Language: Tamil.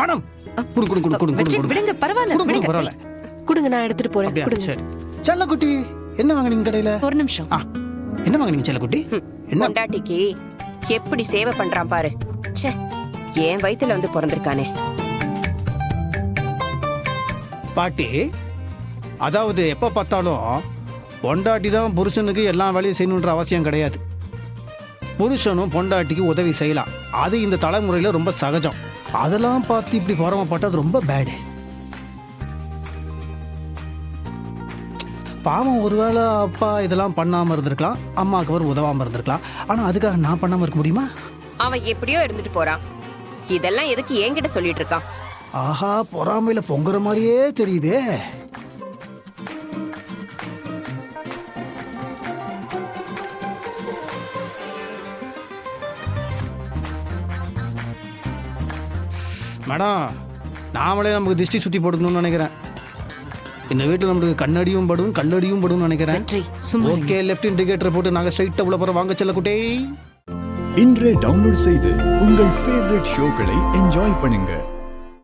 மேடம் குடு குடு குடு குடு வச்சு குடு விடுங்க, பரவாயில்ல, குடு விடுங்க. பரவாயில்ல. கொடுங்க, நான் எடுத்துட்டு போறேன். அப்படியா கொடுங்க. சரி. செல்லக்குட்டி என்ன வாங்குனீங்க கடையில? ஒரு நிமிஷம். என்ன வாங்குனீங்க செல்லக்குட்டி? என்ன பொண்டாட்டிக்கு எப்படி சேவை பண்றான் பாரு. ச்சே, என் வயித்துல வந்து பிறந்திருக்கானே. பாட்டி, அதாவது எப்ப பார்த்தாலும் பொண்டாட்டி தான் புருஷனுக்கு எல்லா வேலையும் செய்யணுன்ற அவசியம் கிடையாது. புருஷனும் பொண்டாட்டிக்கு உதவி செய்யலாம். அது இந்த தலைமுறையில ரொம்ப சகஜம். அதெல்லாம் பார்த்து இப்படி பொறாமப்பட்டது ரொம்ப பேடு. பாவம், ஒருவேளை அப்பா இதெல்லாம் பண்ணாம இருந்திருக்கலாம், அம்மாவுக்கு அவர் உதவாம இருந்திருக்கலாம். ஆனா அதுக்காக நான் பண்ணாம இருக்க முடியுமா? அவன் எப்படியோ இருந்துட்டு போறான். இதெல்லாம் எதுக்கு என்கிட்ட சொல்லிட்டு இருக்கான்? ஆஹா, பொறாமையில பொங்குற மாதிரியே தெரியுதே. மேடம், நாமளே நமக்கு திருஷ்டி சுத்தி போட்டுக்கணும்னு நினைக்கிறேன். இந்த வீட்டில் நம்மளுக்கு கண்ணடியும் படும் கல்லடியும் படும் நினைக்கிறேன். வெற்றி, சும்மா இருங்க. ஓகே, லெஃப்ட் இண்டிகேட்டர் போட்டு நாங்கள் ஸ்ட்ரைட்டாக உள்ள போகிற. வாங்க செல்லக்குட்டே. இன்றே டவுன்லோட் செய்து உங்கள் ஃபேவரட் ஷோக்களை என்ஜாய் பண்ணுங்க.